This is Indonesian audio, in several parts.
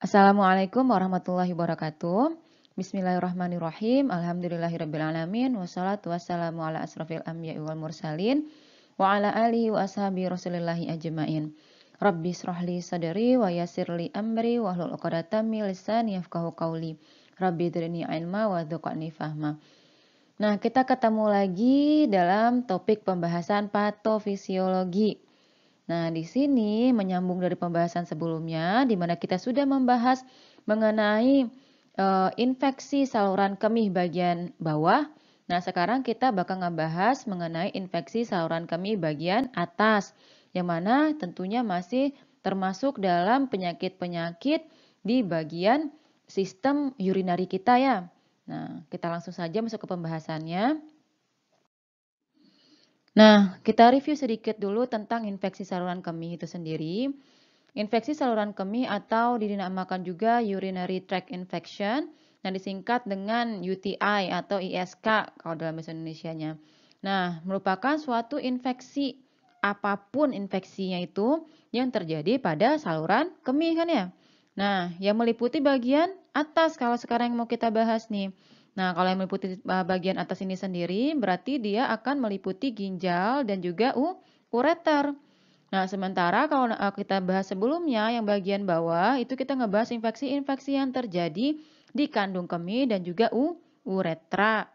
Assalamualaikum warahmatullahi wabarakatuh. Bismillahirrahmanirrahim. Alhamdulillahirrabbilalamin. Wassalatu wassalamu ala asrafil anbiya'i wal mursalin. Wa ala alihi wa ashabi rasulillahi ajma'in. Rabbi srahli sadri wa yassirli amri wa hlul 'uqdatam min lisani yafqahu qawli. Rabbi dzidni ilma wa dzidni fahma. Nah, kita ketemu lagi dalam topik pembahasan patofisiologi. Nah, di sini menyambung dari pembahasan sebelumnya, di mana kita sudah membahas mengenai infeksi saluran kemih bagian bawah. Nah, sekarang kita bakal ngebahas mengenai infeksi saluran kemih bagian atas, yang mana tentunya masih termasuk dalam penyakit-penyakit di bagian sistem urinari kita ya. Nah, kita langsung saja masuk ke pembahasannya. Nah, kita review sedikit dulu tentang infeksi saluran kemih itu sendiri. Infeksi saluran kemih atau dinamakan juga urinary tract infection, yang disingkat dengan UTI atau ISK kalau dalam bahasa Indonesianya. Nah, merupakan suatu infeksi, apapun infeksinya itu yang terjadi pada saluran kemih kan ya. Nah, yang meliputi bagian atas kalau sekarang yang mau kita bahas nih. Nah, kalau yang meliputi bagian atas ini sendiri, berarti dia akan meliputi ginjal dan juga ureter. Nah, sementara kalau kita bahas sebelumnya, yang bagian bawah, itu kita ngebahas infeksi-infeksi yang terjadi di kandung kemih dan juga uretra.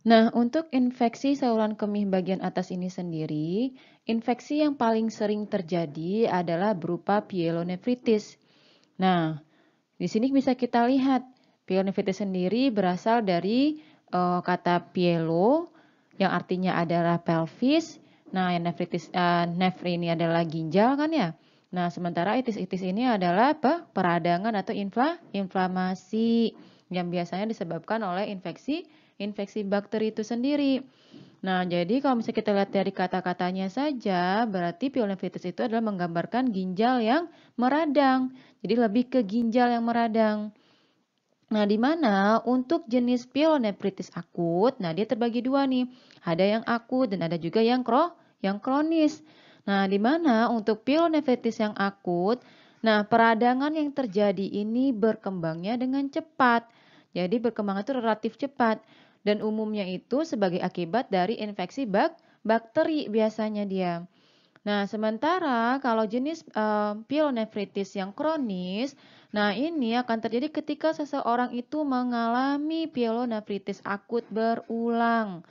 Nah, untuk infeksi saluran kemih bagian atas ini sendiri, infeksi yang paling sering terjadi adalah berupa pyelonefritis. Nah, di sini bisa kita lihat, pyelonefritis sendiri berasal dari kata pyelo, yang artinya adalah pelvis. Nah, yang nefri ini adalah ginjal kan ya. Nah, sementara itis-itis ini adalah apa? Peradangan atau inflamasi yang biasanya disebabkan oleh infeksi bakteri itu sendiri. Nah, jadi kalau misalnya kita lihat dari kata-katanya saja, berarti pyelonefritis itu adalah menggambarkan ginjal yang meradang. Jadi lebih ke ginjal yang meradang. Nah, di mana untuk jenis pyelonefritis akut, nah dia terbagi dua nih. Ada yang akut dan ada juga yang kronis. Nah, di mana untuk pyelonefritis yang akut, nah peradangan yang terjadi ini berkembangnya dengan cepat. Jadi berkembang itu relatif cepat dan umumnya itu sebagai akibat dari infeksi bakteri biasanya dia. Nah, sementara kalau jenis pyelonefritis yang kronis, nah ini akan terjadi ketika seseorang itu mengalami pyelonefritis akut berulang.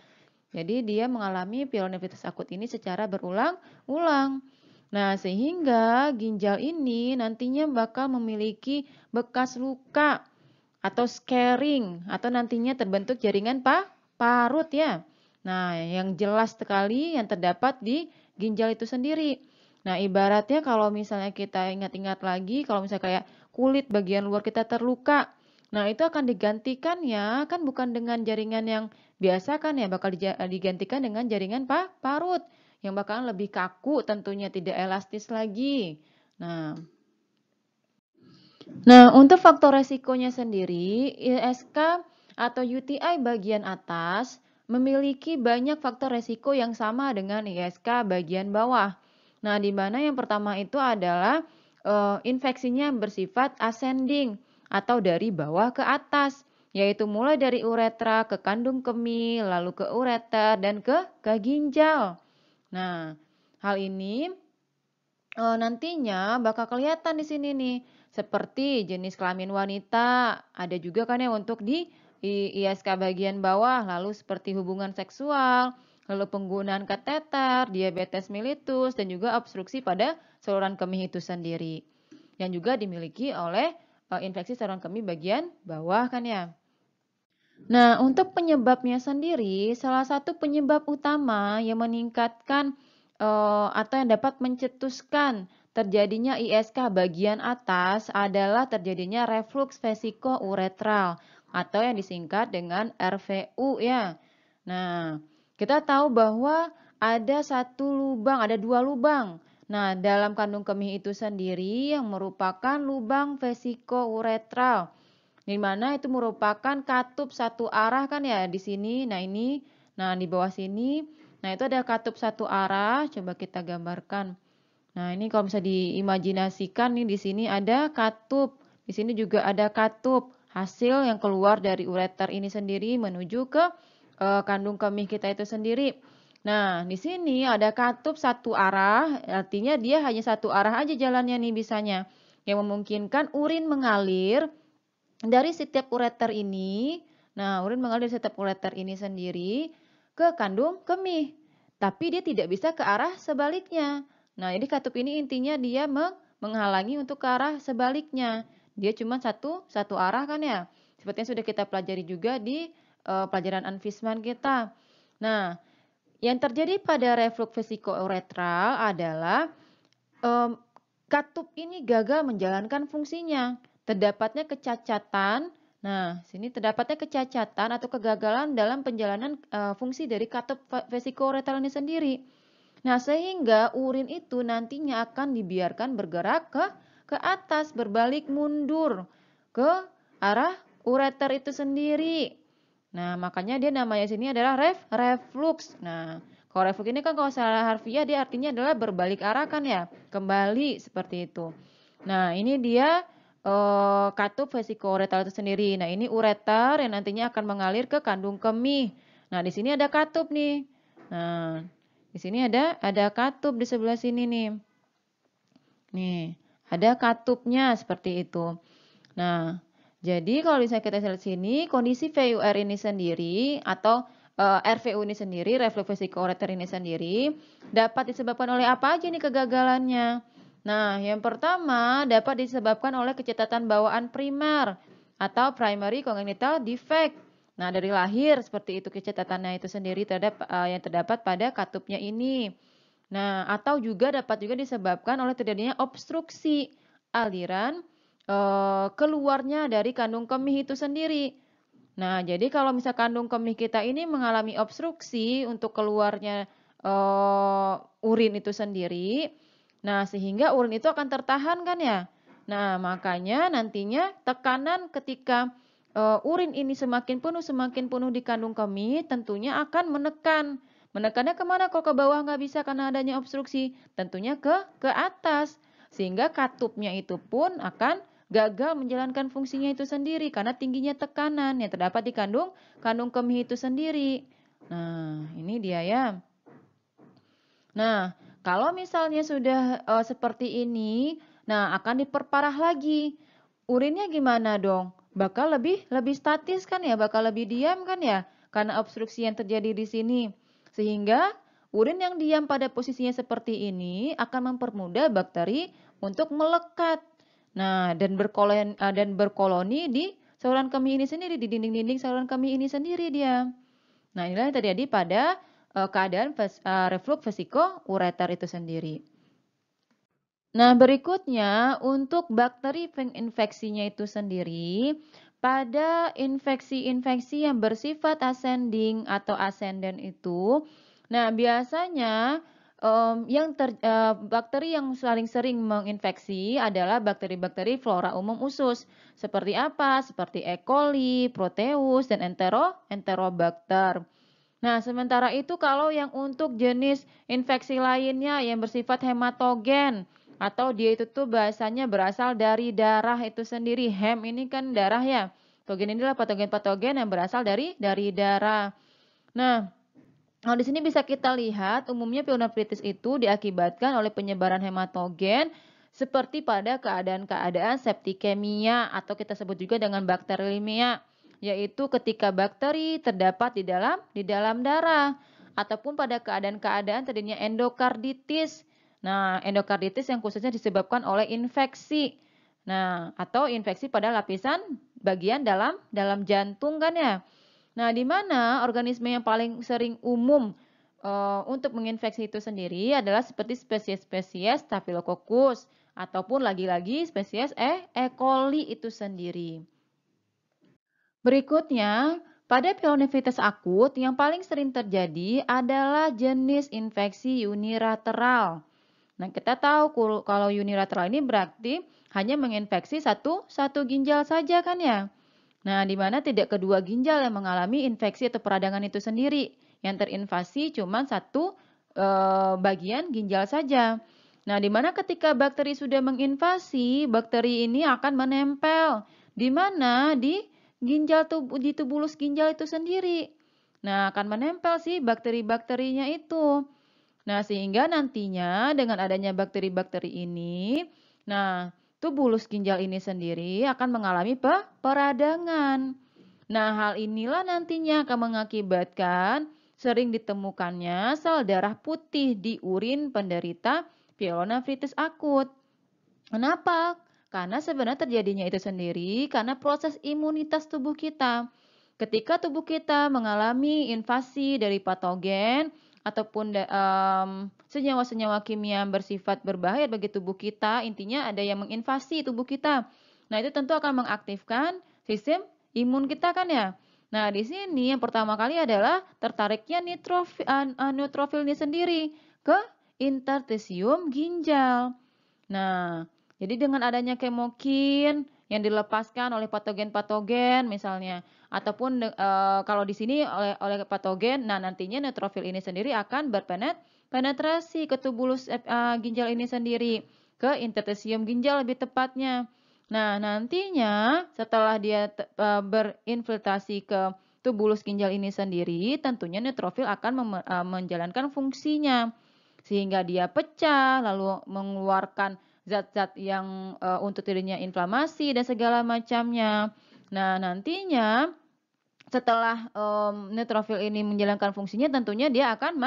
Jadi dia mengalami pyelonefritis akut ini secara berulang-ulang. Nah, sehingga ginjal ini nantinya bakal memiliki bekas luka atau scarring atau nantinya terbentuk jaringan parut ya. Nah, yang jelas sekali yang terdapat di ginjal itu sendiri. Nah, ibaratnya kalau misalnya kita ingat-ingat lagi, kalau misalnya kayak kulit bagian luar kita terluka, nah itu akan digantikan ya, kan bukan dengan jaringan yang biasa kan ya, bakal digantikan dengan jaringan parut, yang bakalan lebih kaku tentunya, tidak elastis lagi. Nah, untuk faktor resikonya sendiri, ISK atau UTI bagian atas memiliki banyak faktor resiko yang sama dengan ISK bagian bawah. Nah, di mana yang pertama itu adalah infeksinya bersifat ascending atau dari bawah ke atas, yaitu mulai dari uretra ke kandung kemih, lalu ke ureter dan ke ginjal. Nah, hal ini nantinya bakal kelihatan di sini nih, seperti jenis kelamin wanita, ada juga kan ya untuk di ISK bagian bawah, lalu seperti hubungan seksual, lalu penggunaan kateter, diabetes mellitus, dan juga obstruksi pada saluran kemih itu sendiri, yang juga dimiliki oleh infeksi saluran kemih bagian bawah kan ya. Nah, untuk penyebabnya sendiri, salah satu penyebab utama yang meningkatkan atau yang dapat mencetuskan terjadinya ISK bagian atas adalah terjadinya reflux vesiko-uretral atau yang disingkat dengan RVU ya. Nah, kita tahu bahwa ada dua lubang. Nah, dalam kandung kemih itu sendiri yang merupakan lubang vesiko-uretral, di mana itu merupakan katup satu arah kan ya di sini. Nah, ini, nah di bawah sini, nah itu ada katup satu arah, coba kita gambarkan. Nah, ini kalau bisa diimajinasikan nih di sini ada katup, di sini juga ada katup. Hasil yang keluar dari ureter ini sendiri menuju ke kandung kemih kita itu sendiri. Nah, di sini ada katup satu arah, artinya dia hanya satu arah aja jalannya nih bisanya. Yang memungkinkan urin mengalir dari setiap ureter ini. Nah, urin mengalir dari setiap ureter ini sendiri ke kandung kemih. Tapi dia tidak bisa ke arah sebaliknya. Nah, jadi katup ini intinya dia menghalangi untuk ke arah sebaliknya. Dia cuma satu arah kan ya. Seperti yang sudah kita pelajari juga di pelajaran Anfisman kita. Nah, yang terjadi pada reflux vesiko-uretral adalah katup ini gagal menjalankan fungsinya. Terdapatnya kecacatan. Nah, sini terdapatnya kecacatan atau kegagalan dalam penjalanan fungsi dari katup vesiko-uretral ini sendiri. Nah, sehingga urin itu nantinya akan dibiarkan bergerak ke atas, berbalik mundur ke arah ureter itu sendiri. Nah, makanya dia namanya sini adalah reflux. Nah, kalau reflux ini kan kalau secara harfiah dia artinya adalah berbalik arah kan ya, kembali seperti itu. Nah, ini dia katup vesiko-uretral itu sendiri. Nah, ini ureter yang nantinya akan mengalir ke kandung kemih. Nah, di sini ada katup nih. Nah, di sini ada katup di sebelah sini nih. Nih, ada katupnya seperti itu. Nah, jadi kalau misalnya kita lihat sini, kondisi VUR ini sendiri atau RVU ini sendiri, reflux vesiko-ureter ini sendiri, dapat disebabkan oleh apa aja nih kegagalannya? Nah, yang pertama dapat disebabkan oleh kecacatan bawaan primer atau primary congenital defect. Nah, dari lahir seperti itu kecatatannya itu sendiri terhadap yang terdapat pada katupnya ini. Nah, atau juga dapat juga disebabkan oleh terjadinya obstruksi aliran keluarnya dari kandung kemih itu sendiri. Nah, jadi kalau misal kandung kemih kita ini mengalami obstruksi untuk keluarnya urin itu sendiri, nah sehingga urin itu akan tertahan kan ya. Nah, makanya nantinya tekanan ketika urin ini semakin penuh di kandung kemih, tentunya akan menekan. Menekannya kemana kalau ke bawah nggak bisa karena adanya obstruksi? Tentunya ke atas. Sehingga katupnya itu pun akan gagal menjalankan fungsinya itu sendiri karena tingginya tekanan yang terdapat di kandung kemih itu sendiri. Nah, ini dia ya. Nah, kalau misalnya sudah seperti ini, nah akan diperparah lagi. Urinnya gimana dong? Bakal lebih statis kan ya, bakal lebih diam kan ya, karena obstruksi yang terjadi di sini. Sehingga urin yang diam pada posisinya seperti ini akan mempermudah bakteri untuk melekat. Nah, dan berkoloni di saluran kemih ini sendiri, di dinding-dinding saluran kemih ini sendiri dia. Nah, inilah yang terjadi pada keadaan reflux vesiko-ureter itu sendiri. Nah, berikutnya untuk bakteri infeksinya itu sendiri, pada infeksi-infeksi yang bersifat ascending atau ascendant itu, nah biasanya bakteri yang paling sering menginfeksi adalah bakteri-bakteri flora umum usus. Seperti apa? Seperti E. coli, Proteus, dan Enterobacter. Nah, sementara itu kalau yang untuk jenis infeksi lainnya yang bersifat hematogen atau dia itu tuh bahasanya berasal dari darah itu sendiri. Hem ini kan darah ya. Togen inilah patogen-patogen yang berasal dari darah. Nah, kalau di sini bisa kita lihat umumnya pyelonephritis itu diakibatkan oleh penyebaran hematogen seperti pada keadaan-keadaan septikemia atau kita sebut juga dengan bakterilemia, yaitu ketika bakteri terdapat di dalam darah ataupun pada keadaan-keadaan terjadinya endokarditis. Nah, endokarditis yang khususnya disebabkan oleh infeksi. Nah, atau infeksi pada lapisan bagian dalam jantung kan ya. Nah, di mana organisme yang paling sering umum untuk menginfeksi itu sendiri adalah seperti spesies-spesies Staphylococcus ataupun lagi-lagi spesies E. coli itu sendiri. Berikutnya, pada pyelonefritis akut yang paling sering terjadi adalah jenis infeksi unilateral. Nah, kita tahu kalau unilateral ini berarti hanya menginfeksi satu ginjal saja kan ya. Nah, di mana tidak kedua ginjal yang mengalami infeksi atau peradangan itu sendiri. Yang terinvasi cuma satu bagian ginjal saja. Nah, di mana ketika bakteri sudah menginvasi, bakteri ini akan menempel di mana di di tubulus ginjal itu sendiri. Nah, akan menempel sih bakteri-bakterinya itu. Nah, sehingga nantinya dengan adanya bakteri-bakteri ini, nah, tubulus ginjal ini sendiri akan mengalami peradangan. Nah, hal inilah nantinya akan mengakibatkan sering ditemukannya sel darah putih di urin penderita pielonefritis akut. Kenapa? Karena sebenarnya terjadinya itu sendiri karena proses imunitas tubuh kita. Ketika tubuh kita mengalami invasi dari patogen ataupun senyawa-senyawa kimia yang bersifat berbahaya bagi tubuh kita, intinya ada yang menginvasi tubuh kita. Nah, itu tentu akan mengaktifkan sistem imun kita kan ya. Nah, di sini yang pertama kali adalah tertariknya neutrofil ini sendiri ke interstisium ginjal. Nah, jadi dengan adanya kemokin yang dilepaskan oleh patogen-patogen misalnya, ataupun kalau di sini oleh patogen, nah nantinya neutrofil ini sendiri akan berpenetrasi ke tubulus ginjal ini sendiri, ke interstisium ginjal lebih tepatnya. Nah, nantinya setelah dia berinfiltrasi ke tubulus ginjal ini sendiri, tentunya neutrofil akan menjalankan fungsinya sehingga dia pecah lalu mengeluarkan zat-zat yang untuk dirinya inflamasi dan segala macamnya. Nah, nantinya setelah neutrofil ini menjalankan fungsinya tentunya dia akan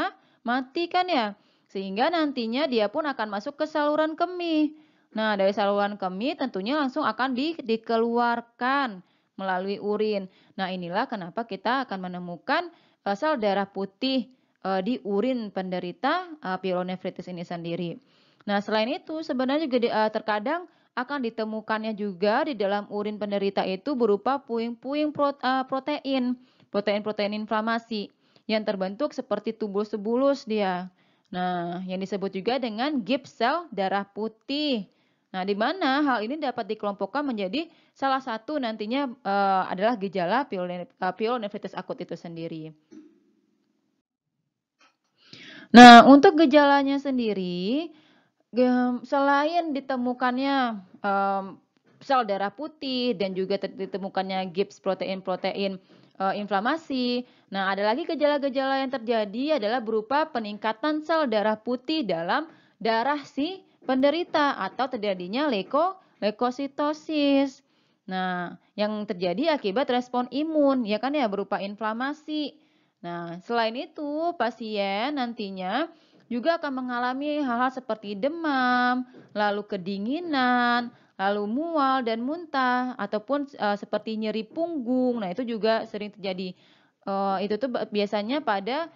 mati kan ya. Sehingga nantinya dia pun akan masuk ke saluran kemih. Nah, dari saluran kemih tentunya langsung akan dikeluarkan melalui urin. Nah, inilah kenapa kita akan menemukan sel darah putih di urin penderita pielonefritis ini sendiri. Nah, selain itu sebenarnya juga terkadang akan ditemukannya juga di dalam urin penderita itu berupa puing-puing protein inflamasi yang terbentuk seperti tubulus-tubulus dia. Nah, yang disebut juga dengan Gibbs sel darah putih. Nah, di mana hal ini dapat dikelompokkan menjadi salah satu nantinya adalah gejala pielonefritis akut itu sendiri. Nah, untuk gejalanya sendiri, selain ditemukannya sel darah putih dan juga ditemukannya Gibbs protein-protein inflamasi. Nah, ada lagi gejala-gejala yang terjadi adalah berupa peningkatan sel darah putih dalam darah si penderita atau terjadinya leukositosis. Nah, yang terjadi akibat respon imun, ya kan ya, berupa inflamasi. Nah, selain itu, pasien nantinya juga akan mengalami hal-hal seperti demam, lalu kedinginan, lalu mual dan muntah, ataupun seperti nyeri punggung. Nah, itu juga sering terjadi. Itu tuh biasanya pada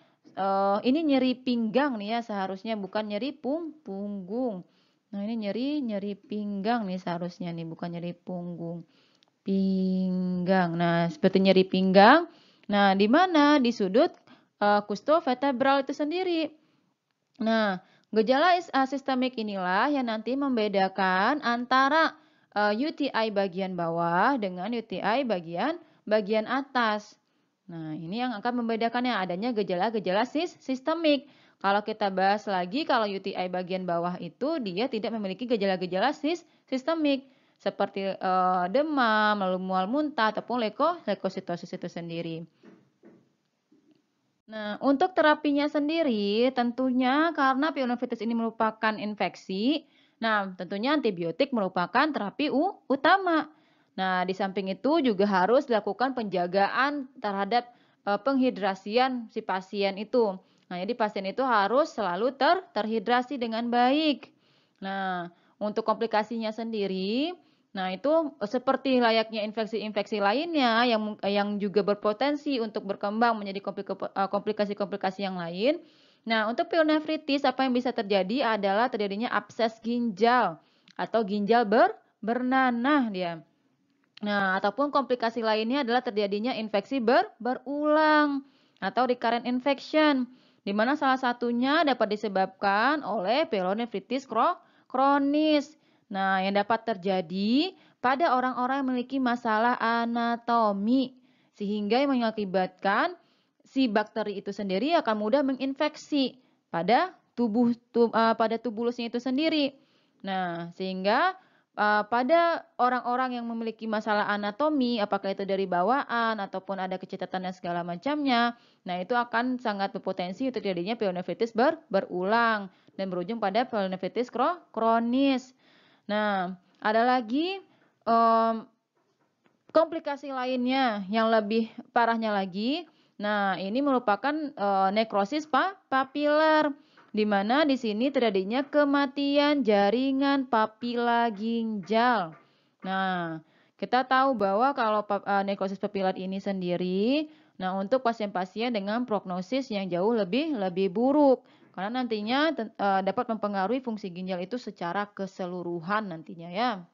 ini nyeri pinggang nih ya, seharusnya bukan nyeri punggung. Nah, ini nyeri pinggang nih seharusnya nih, bukan nyeri punggung. Pinggang. Nah, seperti nyeri pinggang. Nah, di mana? Di sudut costovertebral itu sendiri. Nah, gejala sistemik inilah yang nanti membedakan antara UTI bagian bawah dengan UTI bagian atas. Nah, ini yang akan membedakannya adanya gejala-gejala sistemik. Kalau kita bahas lagi, kalau UTI bagian bawah itu dia tidak memiliki gejala-gejala sistemik seperti demam, lalu mual muntah ataupun leukositosis itu sendiri. Nah, untuk terapinya sendiri tentunya karena pielonefritis ini merupakan infeksi, nah tentunya antibiotik merupakan terapi utama. Nah, di samping itu juga harus dilakukan penjagaan terhadap penghidrasian si pasien itu. Nah, jadi pasien itu harus selalu terhidrasi dengan baik. Nah, untuk komplikasinya sendiri, nah itu seperti layaknya infeksi-infeksi lainnya yang juga berpotensi untuk berkembang menjadi komplikasi-komplikasi yang lain. Nah, untuk pielonefritis apa yang bisa terjadi adalah terjadinya abses ginjal atau ginjal bernanah dia. Nah, ataupun komplikasi lainnya adalah terjadinya infeksi berulang atau recurrent infection, di mana salah satunya dapat disebabkan oleh pielonefritis kronis. Nah, yang dapat terjadi pada orang-orang yang memiliki masalah anatomi, sehingga mengakibatkan si bakteri itu sendiri akan mudah menginfeksi pada pada tubulusnya itu sendiri. Nah, sehingga pada orang-orang yang memiliki masalah anatomi, apakah itu dari bawaan ataupun ada kecacatan dan segala macamnya, nah itu akan sangat berpotensi untuk terjadinya pielonefritis berulang dan berujung pada pielonefritis kronis. Nah, ada lagi komplikasi lainnya yang lebih parahnya lagi. Nah, ini merupakan nekrosis papiler, di mana di sini terjadinya kematian jaringan papila ginjal. Nah, kita tahu bahwa kalau nekrosis papiler ini sendiri, nah untuk pasien-pasien dengan prognosis yang jauh lebih buruk, karena nantinya dapat mempengaruhi fungsi ginjal itu secara keseluruhan nantinya ya.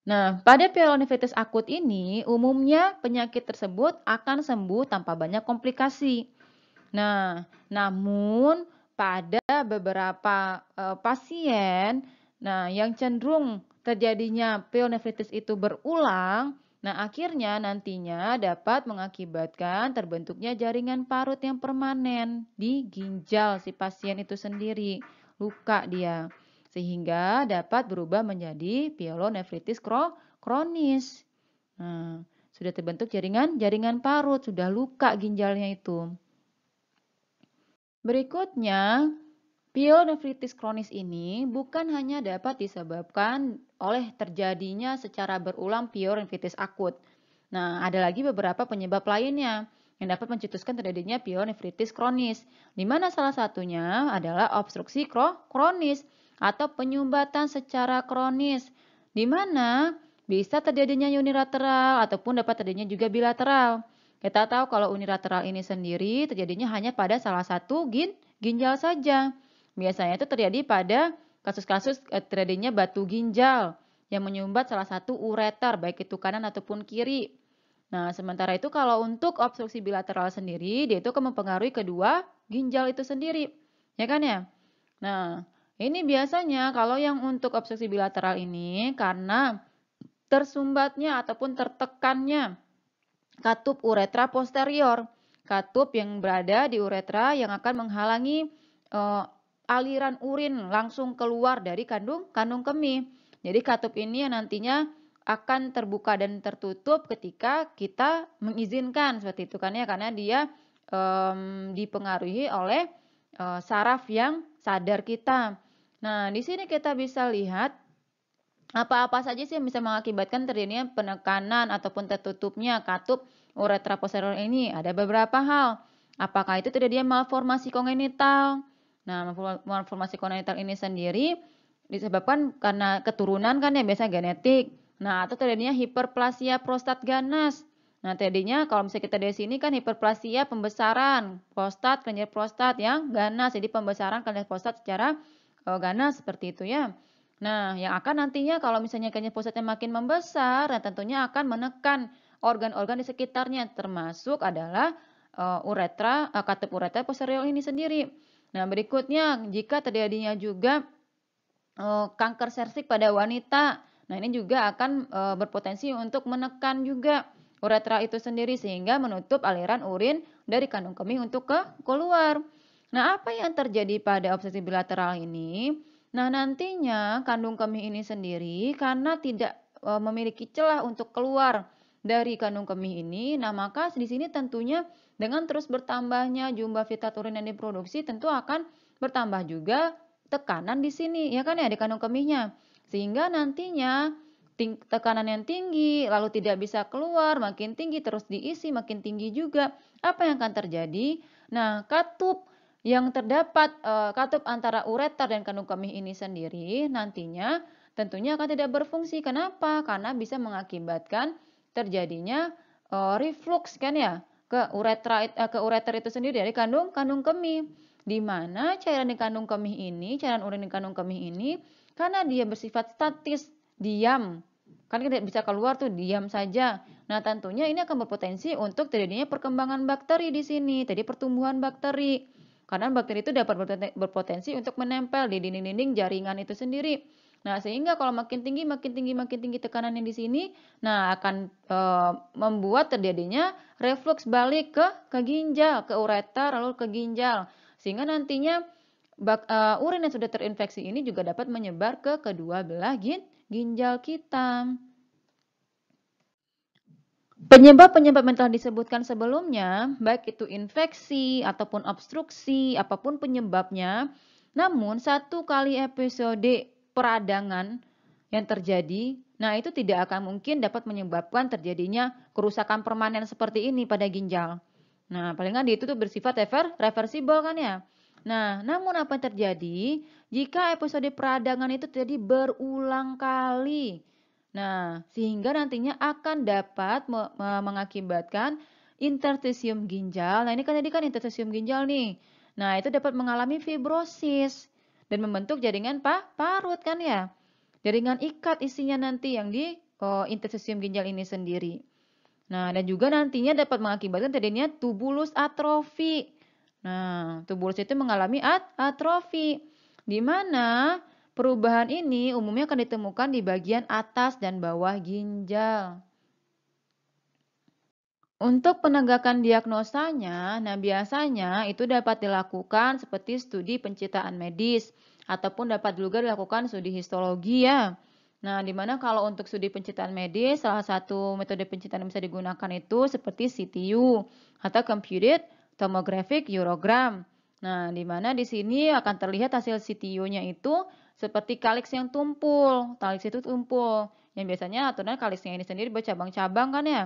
Nah, pada pielonefritis akut ini, umumnya penyakit tersebut akan sembuh tanpa banyak komplikasi. Nah, namun pada beberapa pasien, nah yang cenderung terjadinya pielonefritis itu berulang, nah akhirnya nantinya dapat mengakibatkan terbentuknya jaringan parut yang permanen di ginjal si pasien itu sendiri, luka dia, sehingga dapat berubah menjadi pielonefritis kronis. Nah, sudah terbentuk jaringan parut, sudah luka ginjalnya itu. Berikutnya, pielonefritis kronis ini bukan hanya dapat disebabkan oleh terjadinya secara berulang pielonefritis akut. Nah, ada lagi beberapa penyebab lainnya yang dapat mencetuskan terjadinya pielonefritis kronis, di mana salah satunya adalah obstruksi kronis atau penyumbatan secara kronis, di mana bisa terjadinya unilateral ataupun dapat terjadinya juga bilateral. Kita tahu kalau unilateral ini sendiri terjadinya hanya pada salah satu ginjal saja. Biasanya itu terjadi pada kasus-kasus terjadinya batu ginjal yang menyumbat salah satu ureter, baik itu kanan ataupun kiri. Nah, sementara itu kalau untuk obstruksi bilateral sendiri, dia itu akan mempengaruhi kedua ginjal itu sendiri. Ya kan ya? Nah, ini biasanya kalau yang untuk obstruksi bilateral ini karena tersumbatnya ataupun tertekannya katup uretra posterior. Katup yang berada di uretra yang akan menghalangi aliran urin langsung keluar dari kandung kemih. Jadi katup ini yang nantinya akan terbuka dan tertutup ketika kita mengizinkan seperti itu kan ya, karena dia dipengaruhi oleh saraf yang sadar kita. Nah, di sini kita bisa lihat apa-apa saja sih yang bisa mengakibatkan terjadinya penekanan ataupun tertutupnya katup uretra posterior ini. Ada beberapa hal. Apakah itu terjadinya malformasi kongenital? Nah, malformasi kongenital ini sendiri disebabkan karena keturunan kan ya, biasa genetik. Nah, atau terjadinya hiperplasia prostat ganas. Nah, terjadinya kalau misalnya kita dari sini kan hiperplasia pembesaran kelenjar prostat yang ganas. Jadi pembesaran kelenjar prostat secara ganas seperti itu ya. Nah, yang akan nantinya kalau misalnya kelenjar prostatnya makin membesar, dan tentunya akan menekan organ-organ di sekitarnya, termasuk adalah katup uretra posterior ini sendiri. Nah, berikutnya jika terjadinya juga kanker serviks pada wanita, nah ini juga akan berpotensi untuk menekan juga uretra itu sendiri sehingga menutup aliran urin dari kandung kemih untuk keluar. Nah, apa yang terjadi pada obstruksi bilateral ini? Nah, nantinya kandung kemih ini sendiri karena tidak memiliki celah untuk keluar dari kandung kemih ini, nah maka di sini tentunya dengan terus bertambahnya jumlah fitat urin yang diproduksi tentu akan bertambah juga tekanan di sini, ya kan ya, di kandung kemihnya. Sehingga nantinya tekanan yang tinggi, lalu tidak bisa keluar, makin tinggi, terus diisi, makin tinggi juga. Apa yang akan terjadi? Nah, katup yang terdapat katup antara ureter dan kandung kemih ini sendiri nantinya tentunya akan tidak berfungsi. Kenapa? Karena bisa mengakibatkan terjadinya reflux kan ya ke ureter itu sendiri dari kandung kemih, di mana cairan di kandung kemih ini, cairan urin di kandung kemih ini karena dia bersifat statis, diam, kan tidak bisa keluar tuh, diam saja. Nah, tentunya ini akan berpotensi untuk terjadinya perkembangan bakteri di sini, jadi pertumbuhan bakteri. Karena bakteri itu dapat berpotensi untuk menempel di dinding-dinding jaringan itu sendiri. Nah, sehingga kalau makin tinggi tekanannya di sini, nah akan membuat terjadinya reflux balik ke ginjal, ke ureter lalu ke ginjal. Sehingga nantinya urin yang sudah terinfeksi ini juga dapat menyebar ke kedua belah ginjal kita. Penyebab-penyebab yang telah disebutkan sebelumnya, baik itu infeksi ataupun obstruksi, apapun penyebabnya, namun satu kali episode peradangan yang terjadi, nah itu tidak akan mungkin dapat menyebabkan terjadinya kerusakan permanen seperti ini pada ginjal. Nah, palingan dia itu tuh bersifat reversibel kan ya. Nah, namun apa yang terjadi jika episode peradangan itu terjadi berulang kali? Nah, sehingga nantinya akan dapat mengakibatkan interstisium ginjal. Nah, ini kan tadi kan interstisium ginjal nih. Nah, itu dapat mengalami fibrosis dan membentuk jaringan parut kan ya. Jaringan ikat isinya nanti yang di interstisium ginjal ini sendiri. Nah, dan juga nantinya dapat mengakibatkan terjadinya tubulus atrofi. Nah, tubulus itu mengalami atrofi, di mana perubahan ini umumnya akan ditemukan di bagian atas dan bawah ginjal. Untuk penegakan diagnosanya, nah biasanya itu dapat dilakukan seperti studi pencitraan medis ataupun dapat juga dilakukan studi histologi ya. Nah, dimana kalau untuk studi pencitraan medis, salah satu metode pencitraan yang bisa digunakan itu seperti CTU atau Computed Tomographic Urogram. Nah, dimana di sini akan terlihat hasil CTU-nya itu seperti kaliks yang tumpul. Kaliks itu tumpul. Yang biasanya aturan kaliksnya ini sendiri bercabang-cabang kan ya.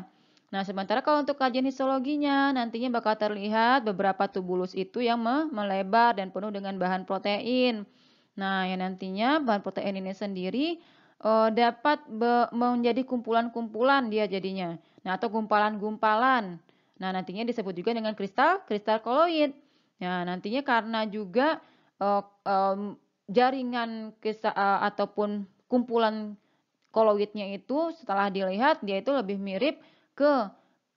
Nah, sementara kalau untuk kajian histologinya, nantinya bakal terlihat beberapa tubulus itu yang melebar dan penuh dengan bahan protein. Nah, yang nantinya bahan protein ini sendiri dapat menjadi kumpulan-kumpulan dia jadinya. Nah, atau gumpalan-gumpalan. Nah, nantinya disebut juga dengan kristal koloid. Nah, nantinya karena juga jaringan ataupun kumpulan koloidnya itu setelah dilihat dia itu lebih mirip ke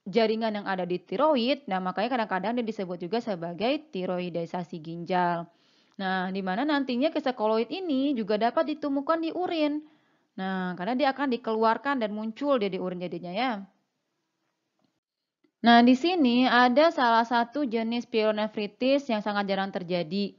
jaringan yang ada di tiroid. Nah, makanya kadang-kadang dia disebut juga sebagai tiroidisasi ginjal. Nah, di mana nantinya kristal koloid ini juga dapat ditemukan di urin. Nah, karena dia akan dikeluarkan dan muncul dia di urin jadinya ya. Nah, di sini ada salah satu jenis pyelonefritis yang sangat jarang terjadi,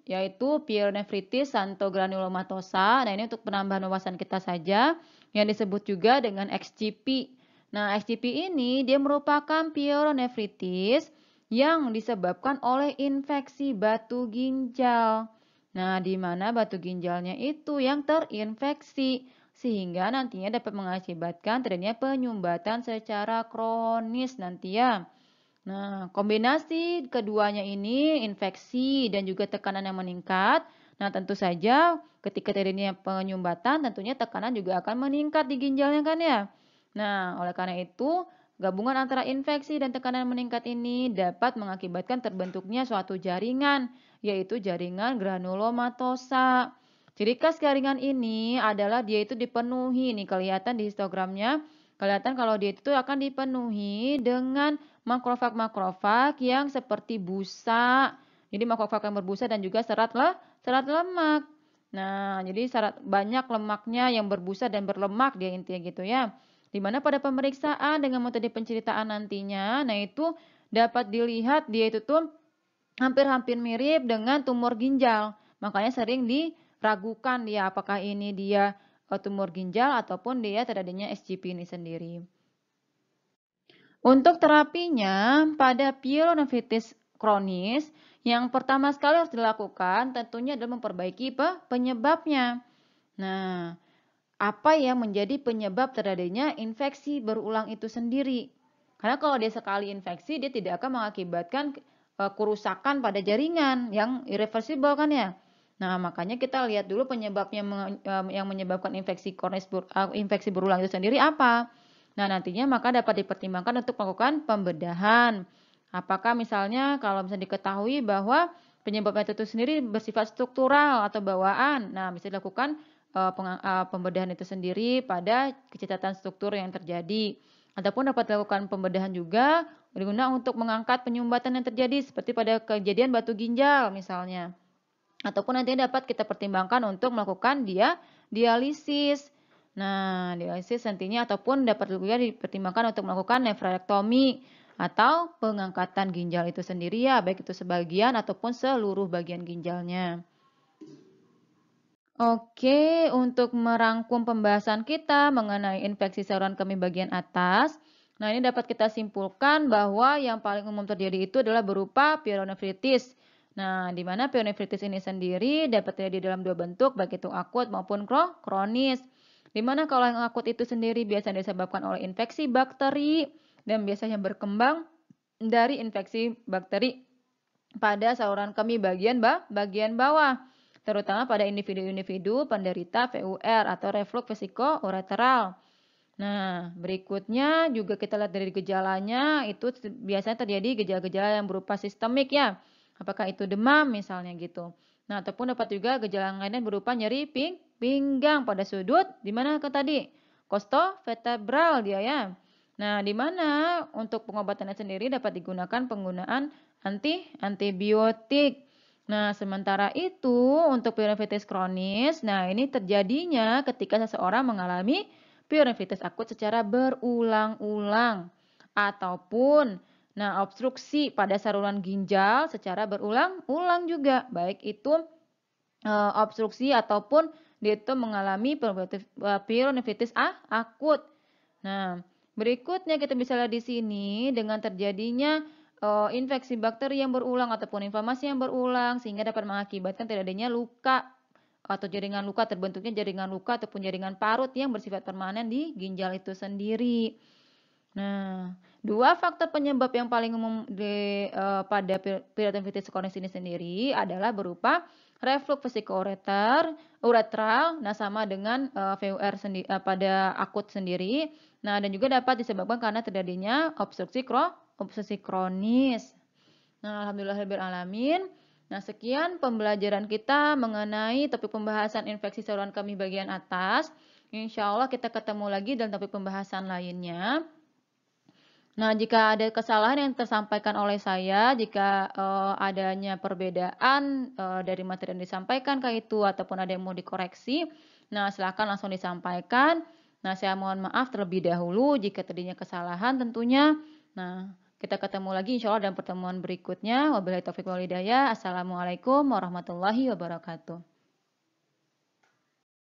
yaitu pyelonefritis xantogranulomatosa. Nah, ini untuk penambahan wawasan kita saja, yang disebut juga dengan XGP. Nah, XGP ini dia merupakan pyelonefritis yang disebabkan oleh infeksi batu ginjal. Nah, di mana batu ginjalnya itu yang terinfeksi sehingga nantinya dapat mengakibatkan terjadinya penyumbatan secara kronis nanti ya. Nah, kombinasi keduanya ini infeksi dan juga tekanan yang meningkat. Nah, tentu saja ketika terjadinya penyumbatan tentunya tekanan juga akan meningkat di ginjalnya kan ya. Nah, oleh karena itu gabungan antara infeksi dan tekanan meningkat ini dapat mengakibatkan terbentuknya suatu jaringan, yaitu jaringan granulomatosa. Ciri khas jaringan ini adalah dia itu dipenuhi, nih kelihatan di histogramnya, kelihatan kalau dia itu akan dipenuhi dengan makrofag-makrofag yang seperti busa. Jadi makrofag yang berbusa dan juga serat lemak. Nah, jadi banyak lemaknya yang berbusa dan berlemak dia intinya gitu ya. Dimana pada pemeriksaan dengan metode penceritaan nantinya, nah itu dapat dilihat dia itu tuh hampir-hampir mirip dengan tumor ginjal. Makanya sering diragukan dia apakah ini dia tumor ginjal ataupun dia terjadinya SGP ini sendiri. Untuk terapinya pada pyelonefritis kronis, yang pertama sekali harus dilakukan tentunya adalah memperbaiki penyebabnya. Nah, apa yang menjadi penyebab terjadinya infeksi berulang itu sendiri? Karena kalau dia sekali infeksi, dia tidak akan mengakibatkan kerusakan pada jaringan yang irreversible kan ya. Nah, makanya kita lihat dulu penyebabnya yang menyebabkan infeksi berulang itu sendiri apa. Nah, nantinya maka dapat dipertimbangkan untuk melakukan pembedahan. Apakah misalnya kalau misalnya diketahui bahwa penyebabnya itu sendiri bersifat struktural atau bawaan. Nah, bisa dilakukan pembedahan itu sendiri pada kecacatan struktur yang terjadi. Ataupun dapat dilakukan pembedahan juga berguna untuk mengangkat penyumbatan yang terjadi seperti pada kejadian batu ginjal misalnya. Ataupun nantinya dapat kita pertimbangkan untuk melakukan dialisis. Nah, dialisis nantinya ataupun dapat juga dipertimbangkan untuk melakukan nefrektomi. atau pengangkatan ginjal itu sendiri ya, baik itu sebagian ataupun seluruh bagian ginjalnya. Oke, untuk merangkum pembahasan kita mengenai infeksi saluran kemih bagian atas, nah ini dapat kita simpulkan bahwa yang paling umum terjadi itu adalah berupa pyelonephritis. Nah, di mana pyelonephritis ini sendiri dapat terjadi dalam dua bentuk, baik itu akut maupun kronis. Di mana kalau yang akut itu sendiri biasanya disebabkan oleh infeksi bakteri dan biasanya berkembang dari infeksi bakteri pada saluran kemih bagian bawah, terutama pada individu-individu penderita VUR atau reflux vesiko-ureteral. Nah, berikutnya juga kita lihat dari gejalanya, itu biasanya terjadi gejala-gejala yang berupa sistemik ya. Apakah itu demam misalnya gitu. Nah, ataupun dapat juga gejala lainnya berupa nyeri pinggang pada sudut, di mana ke tadi? Costovertebral dia ya. Nah, di mana untuk pengobatannya sendiri dapat digunakan penggunaan antibiotik. Nah, sementara itu untuk pyelonephritis kronis, nah ini terjadinya ketika seseorang mengalami pyelonephritis akut secara berulang-ulang ataupun obstruksi pada saluran ginjal secara berulang-ulang juga, baik itu obstruksi ataupun dia itu mengalami pyelonephritis akut. Nah, berikutnya kita bisa lihat di sini dengan terjadinya infeksi bakteri yang berulang ataupun inflamasi yang berulang sehingga dapat mengakibatkan terjadinya luka atau jaringan luka, terbentuknya jaringan luka ataupun jaringan parut yang bersifat permanen di ginjal itu sendiri. Nah, dua faktor penyebab yang paling umum pada pyelonephritis kronis ini sendiri adalah berupa reflux vesiko-ureteral, nah sama dengan VUR pada akut sendiri. Nah, dan juga dapat disebabkan karena terjadinya obstruksi kronis. Nah, alhamdulillahirobbilalamin. Nah, sekian pembelajaran kita mengenai topik pembahasan infeksi saluran kemih bagian atas. Insya Allah kita ketemu lagi dalam topik pembahasan lainnya. Nah, jika ada kesalahan yang tersampaikan oleh saya, jika adanya perbedaan dari materi yang disampaikan ke itu ataupun ada yang mau dikoreksi, nah silakan langsung disampaikan. Nah, saya mohon maaf terlebih dahulu jika terjadinya kesalahan tentunya. Nah, kita ketemu lagi insya Allah dalam pertemuan berikutnya. Wabillahi taufiq wal hidayah. Assalamualaikum warahmatullahi wabarakatuh.